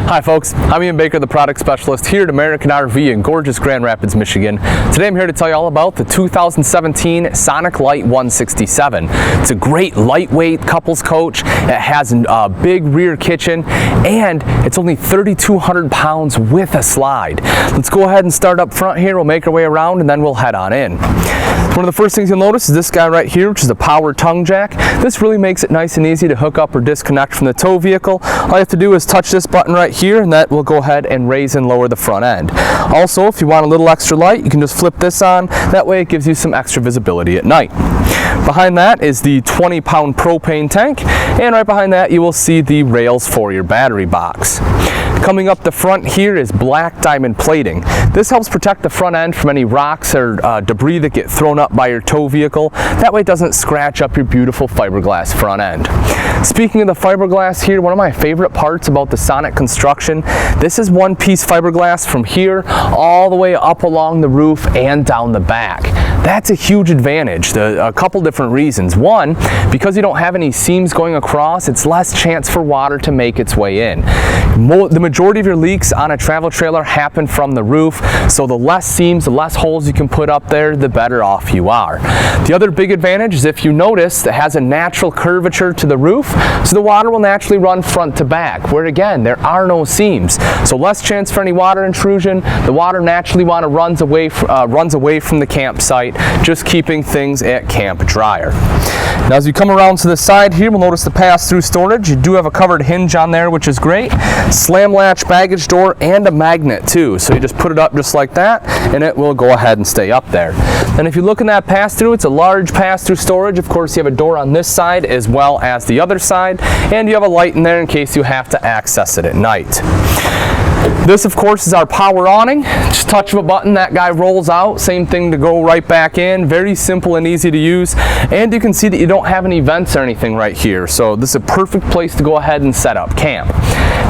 Hi folks, I'm Ian Baker, the product specialist here at American RV in gorgeous Grand Rapids, Michigan. Today I'm here to tell you all about the 2017 Sonic Lite 167. It's a great lightweight couples coach. It has a big rear kitchen and it's only 3,200 pounds with a slide. Let's go ahead and start up front here. We'll make our way around and then we'll head on in. One of the first things you'll notice is this guy right here, which is a power tongue jack. This really makes it nice and easy to hook up or disconnect from the tow vehicle. All you have to do is touch this button right here and that will go ahead and raise and lower the front end. Also, if you want a little extra light, you can just flip this on. That way it gives you some extra visibility at night. Behind that is the 20-pound propane tank, and right behind that you will see the rails for your battery box. Coming up the front here is black diamond plating. This helps protect the front end from any rocks or debris that get thrown up by your tow vehicle. That way it doesn't scratch up your beautiful fiberglass front end. Speaking of the fiberglass here, one of my favorite parts about the Sonic construction, this is one-piece fiberglass from here all the way up along the roof and down the back. That's a huge advantage. A couple different reasons. One, because you don't have any seams going across, it's less chance for water to make its way in. The majority of your leaks on a travel trailer happen from the roof, so the less seams, the less holes you can put up there, the better off you are. The other big advantage is, if you notice, it has a natural curvature to the roof, so the water will naturally run front to back, where again, there are no seams. So less chance for any water intrusion. The water naturally runs away from the campsite, just keeping things at camp drier. Now as you come around to the side here, we'll notice the pass-through storage. You do have a covered hinge on there, which is great. Slam latch baggage door and a magnet too. So you just put it up just like that and it will go ahead and stay up there. And if you look in that pass-through, it's a large pass-through storage. Of course, you have a door on this side as well as the other side, and you have a light in there in case you have to access it at night. This, of course, is our power awning. Just touch of a button, that guy rolls out. Same thing to go right back in. Very simple and easy to use. And you can see that you don't have any vents or anything right here. So this is a perfect place to go ahead and set up camp.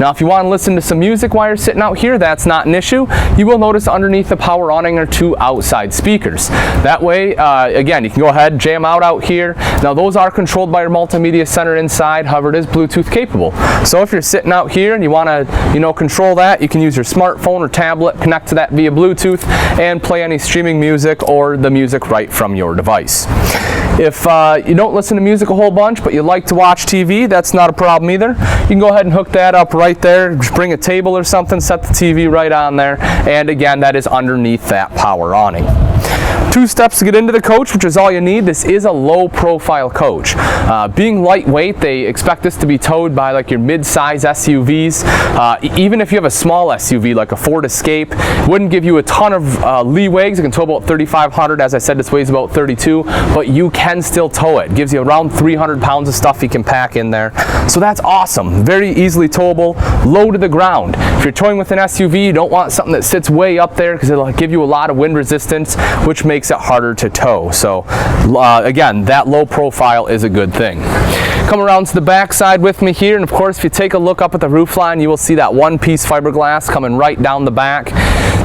Now, if you want to listen to some music while you're sitting out here, that's not an issue. You will notice underneath the power awning are two outside speakers. That way, again, you can go ahead and jam out here. Now, those are controlled by your multimedia center inside. However, it is Bluetooth capable. So if you're sitting out here and you want to, control that, you can use your smartphone or tablet, connect to that via Bluetooth, and play any streaming music or the music right from your device. If you don't listen to music a whole bunch, but you like to watch TV, that's not a problem either. You can go ahead and hook that up right there. Just bring a table or something, set the TV right on there, and again, that is underneath that power awning. 2 steps to get into the coach, which is all you need. This is a low profile coach. Being lightweight, they expect this to be towed by like your mid-size SUVs. Even if you have a small SUV like a Ford Escape, it wouldn't give you a ton of leeway. It can tow about 3,500. As I said, this weighs about 32, but you can still tow it. It gives you around 300 pounds of stuff you can pack in there. So that's awesome. Very easily towable, low to the ground. If you're towing with an SUV, you don't want something that sits way up there because it'll give you a lot of wind resistance, which makes it harder to tow. So again, that low profile is a good thing. Come around to the back side with me here, and of course, if you take a look up at the roof line, you will see that one-piece fiberglass coming right down the back.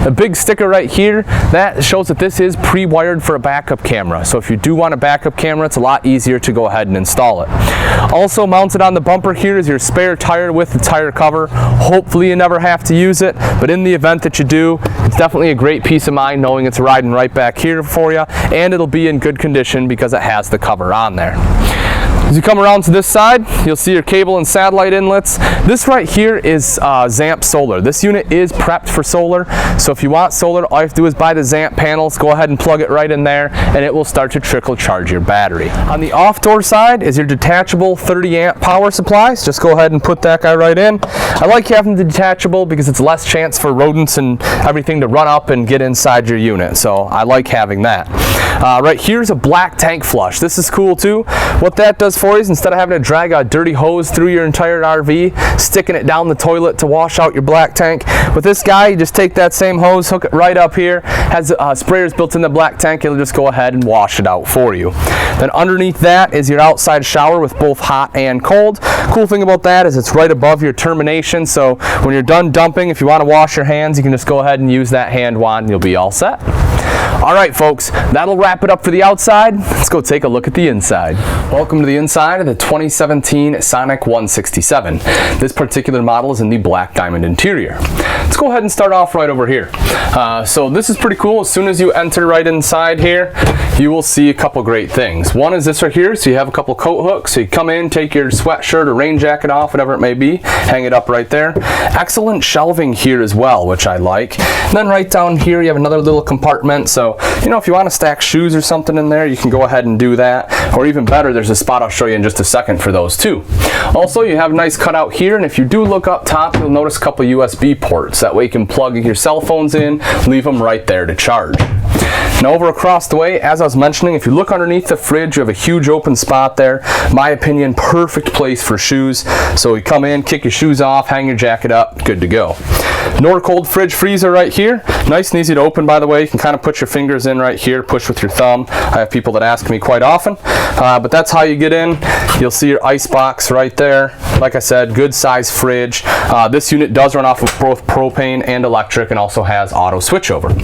A big sticker right here, that shows that this is pre-wired for a backup camera. So if you do want a backup camera, it's a lot easier to go ahead and install it. Also mounted on the bumper here is your spare tire with the tire cover. Hopefully you never have to use it, but in the event that you do, it's definitely a great peace of mind knowing it's riding right back here for you, and it'll be in good condition because it has the cover on there. As you come around to this side, you'll see your cable and satellite inlets. This right here is Zamp solar. This unit is prepped for solar, so if you want solar, all you have to do is buy the Zamp panels, go ahead and plug it right in there, and it will start to trickle charge your battery. On the off-door side is your detachable 30-amp power supply. So just go ahead and put that guy right in. I like having the detachable because it's less chance for rodents and everything to run up and get inside your unit, so I like having that. Right here's a black tank flush. This is cool too. What that does for you is, instead of having to drag a dirty hose through your entire RV, sticking it down the toilet to wash out your black tank, with this guy, you just take that same hose, hook it right up here, has sprayers built in the black tank, it'll just go ahead and wash it out for you. Then underneath that is your outside shower with both hot and cold. Cool thing about that is it's right above your termination, so when you're done dumping, if you want to wash your hands, you can just go ahead and use that hand wand and you'll be all set. All right, folks, that'll wrap it up for the outside. Let's go take a look at the inside. Welcome to the inside of the 2017 Sonic 167. This particular model is in the black diamond interior. Let's go ahead and start off right over here. So this is pretty cool. As soon as you enter right inside here, you will see a couple great things. One is this right here. So you have a couple coat hooks. So you come in, take your sweatshirt or rain jacket off, whatever it may be, hang it up right there. Excellent shelving here as well, which I like. And then right down here, you have another little compartment. So, you know, if you want to stack shoes or something in there, you can go ahead and do that. Or even better, there's a spot I'll show you in just a second for those too. Also, you have a nice cutout here, and if you do look up top, you'll notice a couple USB ports. That way you can plug your cell phones in, leave them right there to charge. Now over across the way, as I was mentioning, if you look underneath the fridge, you have a huge open spot there. My opinion, perfect place for shoes. So you come in, kick your shoes off, hang your jacket up, good to go. Norcold fridge freezer right here. Nice and easy to open, by the way. You can kind of put your fingers in right here, push with your thumb. I have people that ask me quite often, but that's how you get in. You'll see your ice box right there. Like I said, good size fridge. This unit does run off of both propane and electric and also has auto switchover.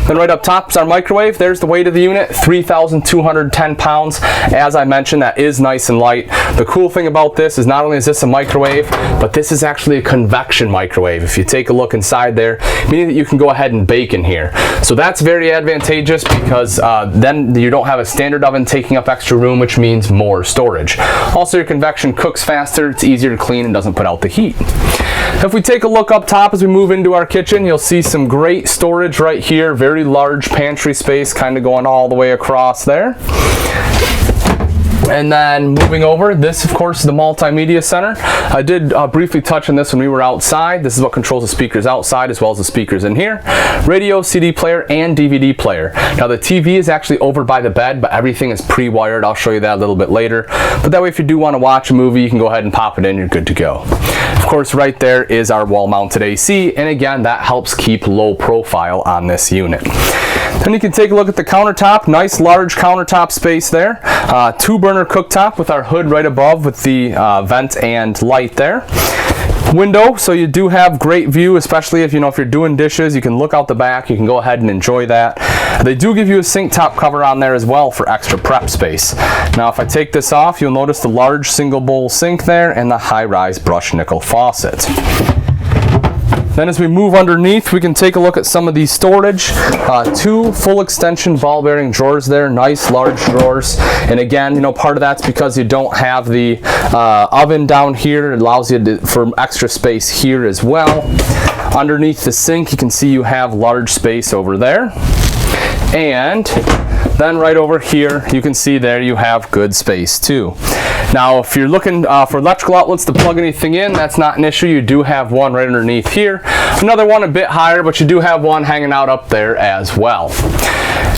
Then right up top is our microwave. There's the weight of the unit, 3,210 pounds. As I mentioned, that is nice and light. The cool thing about this is not only is this a microwave, but this is actually a convection microwave. If you take a look inside there, meaning that you can go ahead and bake in here. So that's very advantageous because then you don't have a standard oven taking up extra room, which means more storage. Also, your convection cooks faster, it's easier to clean, and doesn't put out the heat. If we take a look up top as we move into our kitchen, you'll see some great storage right here. Very large pantry space kind of going all the way across there. And then moving over, this of course is the multimedia center. I did briefly touch on this when we were outside. This is what controls the speakers outside as well as the speakers in here. Radio, CD player, and DVD player. Now the TV is actually over by the bed, but everything is pre-wired. I'll show you that a little bit later. But that way if you do want to watch a movie, you can go ahead and pop it in, you're good to go. Of course, right there is our wall-mounted AC, and again, that helps keep low profile on this unit. Then you can take a look at the countertop. Nice large countertop space there. 2-burner cooktop with our hood right above with the vent and light there. Window, so you do have great view, especially if you're doing dishes, you can look out the back, you can go ahead and enjoy that. They do give you a sink top cover on there as well for extra prep space. Now if I take this off, you'll notice the large single bowl sink there and the high-rise brushed nickel faucet. Then as we move underneath, we can take a look at some of these storage. 2 full extension ball bearing drawers there, nice large drawers. And again, part of that's because you don't have the oven down here. It allows you for extra space here as well. Underneath the sink, you can see you have large space over there. And then right over here, you can see there you have good space too. Now, if you're looking for electrical outlets to plug anything in, that's not an issue. You do have one right underneath here. Another one a bit higher, but you do have one hanging out up there as well.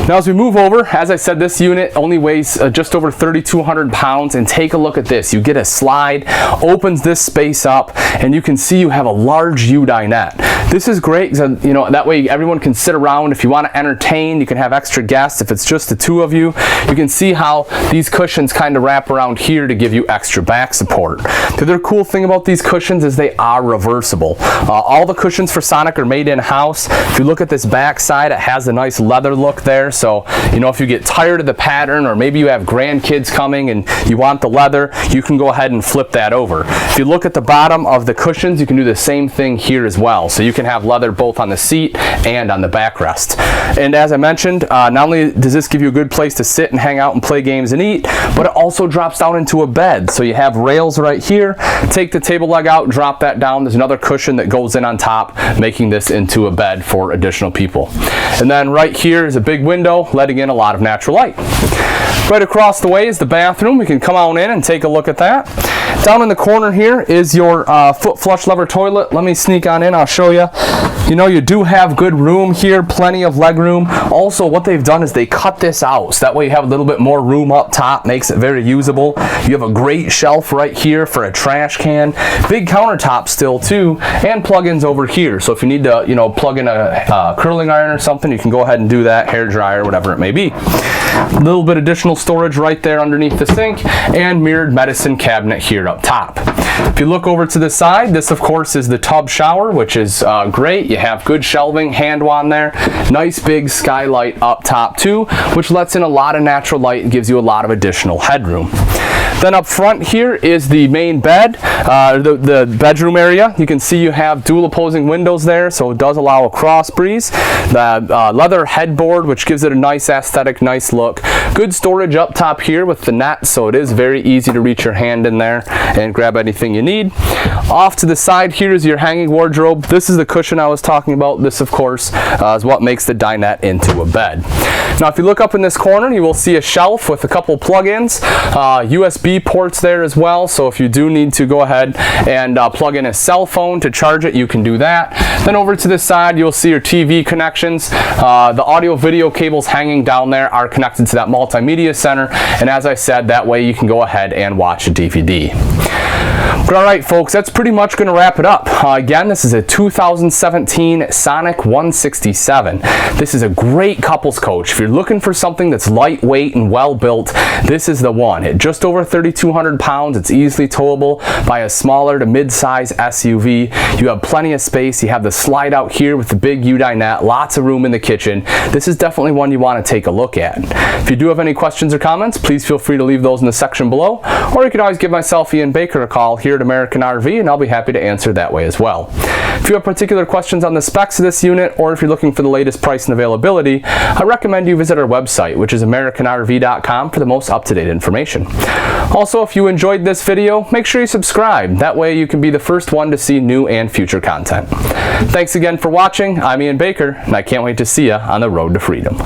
Now as we move over, as I said, this unit only weighs just over 3,200 pounds, and take a look at this. You get a slide, opens this space up, and you can see you have a large U dinette. This is great because that way everyone can sit around. If you want to entertain, you can have extra guests. If it's just the two of you, you can see how these cushions kind of wrap around here to give you extra back support. The other cool thing about these cushions is they are reversible. All the cushions for Sonic are made in-house. If you look at this back side, it has a nice leather look there. So, if you get tired of the pattern, or maybe you have grandkids coming and you want the leather, you can go ahead and flip that over. If you look at the bottom of the cushions, you can do the same thing here as well. So you can have leather both on the seat and on the backrest. And as I mentioned, not only does this give you a good place to sit and hang out and play games and eat, but it also drops down into a bed. So you have rails right here. Take the table leg out, drop that down. There's another cushion that goes in on top, making this into a bed for additional people. And then right here is a big window, letting in a lot of natural light. Right across the way is the bathroom. We can come on in and take a look at that. Down in the corner here is your foot flush lever toilet. Let me sneak on in, I'll show you. You do have good room here, plenty of leg room. Also, what they've done is they cut this out, so that way you have a little bit more room up top, makes it very usable. You have a great shelf right here for a trash can. Big countertop still too, and plug-ins over here. So if you need to, plug in a curling iron or something, you can go ahead and do that, hair dryer, whatever it may be. A little bit additional storage right there underneath the sink, and mirrored medicine cabinet here up top. If you look over to the side, this of course is the tub shower, which is great. You have good shelving, hand wand there, nice big skylight up top too, which lets in a lot of natural light and gives you a lot of additional headroom. Then up front here is the main bed, the bedroom area. You can see you have dual opposing windows there, so it does allow a cross breeze. The leather headboard, which gives it a nice aesthetic, nice look. Good storage up top here with the net, so it is very easy to reach your hand in there and grab anything you need. Off to the side here is your hanging wardrobe. This is the cushion I was talking about. This of course is what makes the dinette into a bed. Now if you look up in this corner, you will see a shelf with a couple plug-ins, USB ports there as well, so if you do need to go ahead and plug in a cell phone to charge it, you can do that. Then over to this side you'll see your TV connections. The audio video cables hanging down there are connected to that multimedia center, and as I said, that way you can go ahead and watch a DVD. But alright folks, that's pretty much going to wrap it up. Again, this is a 2017 Sonic 167. This is a great couples coach. If you're looking for something that's lightweight and well built, this is the one. At just over 3,200 pounds, it's easily towable by a smaller to mid-size SUV. You have plenty of space. You have the slide out here with the big U-dinette, lots of room in the kitchen. This is definitely one you want to take a look at. If you do have any questions or comments, please feel free to leave those in the section below, or you can always give myself, Ian Baker, a call here at American RV, and I'll be happy to answer that way as well. If you have particular questions on the specs of this unit, or if you're looking for the latest price and availability, I recommend you visit our website, which is AmericanRV.com, for the most up-to-date information. Also, if you enjoyed this video, make sure you subscribe. That way you can be the first one to see new and future content. Thanks again for watching. I'm Ian Baker, and I can't wait to see you on the road to freedom.